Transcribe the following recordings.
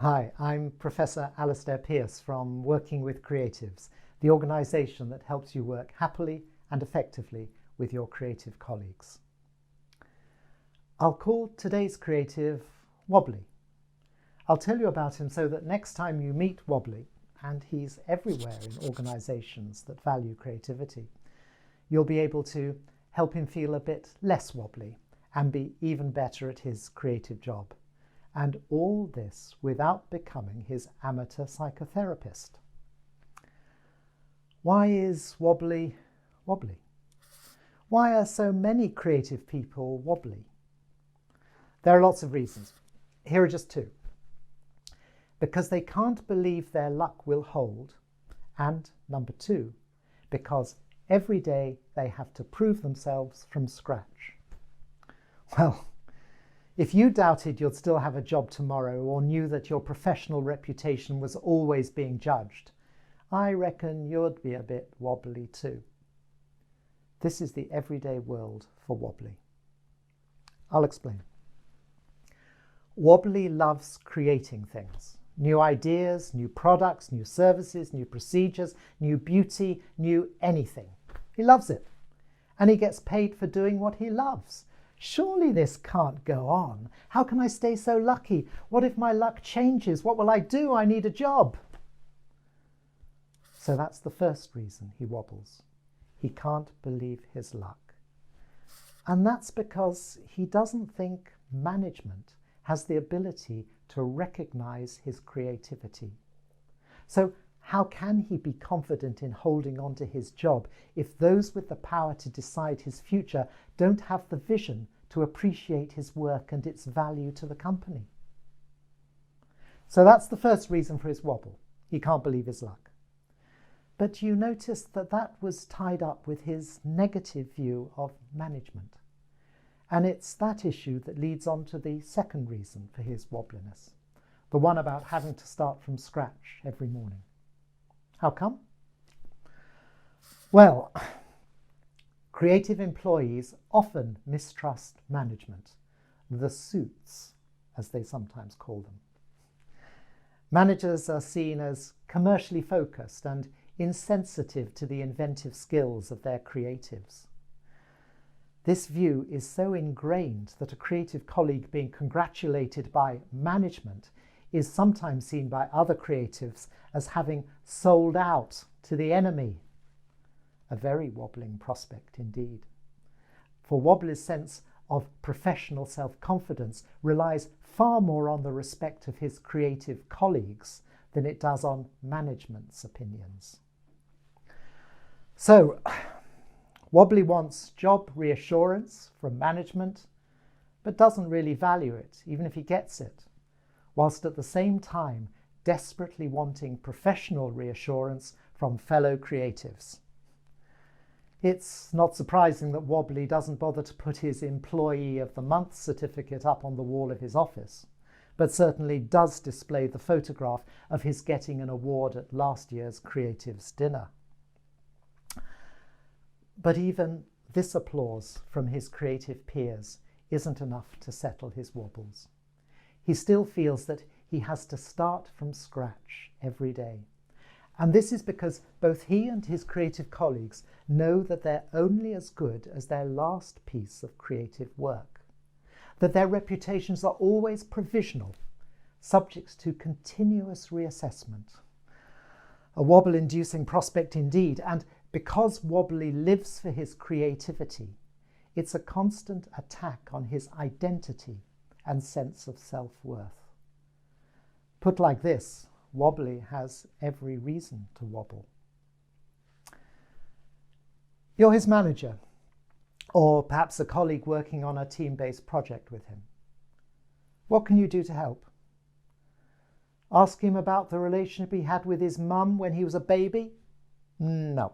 Hi, I'm Professor Alastair Pearce from Working with Creatives, the organisation that helps you work happily and effectively with your creative colleagues. I'll call today's creative Wobbly. I'll tell you about him so that next time you meet Wobbly, and he's everywhere in organisations that value creativity, you'll be able to help him feel a bit less wobbly and be even better at his creative job. And all this without becoming his amateur psychotherapist. Why is Wobbly wobbly? Why are so many creative people wobbly? There are lots of reasons. Here are just two. Because they can't believe their luck will hold, and number two, because every day they have to prove themselves from scratch. Well, if you doubted you'd still have a job tomorrow or knew that your professional reputation was always being judged, I reckon you'd be a bit wobbly too. This is the everyday world for Wobbly. I'll explain. Wobbly loves creating things. New ideas, new products, new services, new procedures, new beauty, new anything. He loves it. And he gets paid for doing what he loves. Surely this can't go on. How can I stay so lucky? What if my luck changes? What will I do? I need a job. So that's the first reason he wobbles. He can't believe his luck. And that's because he doesn't think management has the ability to recognize his creativity. So how can he be confident in holding on to his job if those with the power to decide his future don't have the vision to appreciate his work and its value to the company? So that's the first reason for his wobble. He can't believe his luck. But you notice that that was tied up with his negative view of management. And it's that issue that leads on to the second reason for his wobbliness, the one about having to start from scratch every morning. How come? Well, creative employees often mistrust management, the suits, as they sometimes call them. Managers are seen as commercially focused and insensitive to the inventive skills of their creatives. This view is so ingrained that a creative colleague being congratulated by management is sometimes seen by other creatives as having sold out to the enemy. A very wobbling prospect indeed. For Wobbly's sense of professional self-confidence relies far more on the respect of his creative colleagues than it does on management's opinions. So, Wobbly wants job reassurance from management, but doesn't really value it, even if he gets it, whilst at the same time desperately wanting professional reassurance from fellow creatives. It's not surprising that Wobbly doesn't bother to put his Employee of the Month certificate up on the wall of his office, but certainly does display the photograph of his getting an award at last year's Creatives Dinner. But even this applause from his creative peers isn't enough to settle his wobbles. He still feels that he has to start from scratch every day. And this is because both he and his creative colleagues know that they're only as good as their last piece of creative work, that their reputations are always provisional, subject to continuous reassessment. A wobble-inducing prospect indeed, and because Wobbly lives for his creativity, it's a constant attack on his identity and sense of self-worth. Put like this, Wobbly has every reason to wobble. You're his manager, or perhaps a colleague working on a team-based project with him. What can you do to help? Ask him about the relationship he had with his mum when he was a baby? No.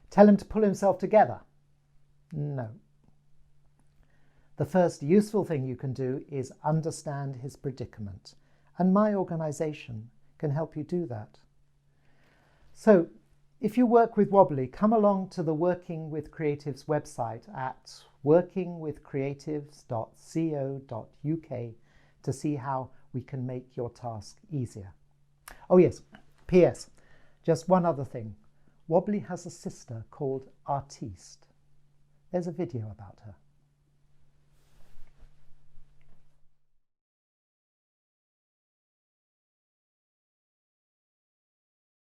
Tell him to pull himself together? No. The first useful thing you can do is understand his predicament, and my organisation can help you do that. So, if you work with Wobbly, come along to the Working with Creatives website at workingwithcreatives.co.uk to see how we can make your task easier. Oh yes, P.S. Just one other thing. Wobbly has a sister called Artiste. There's a video about her.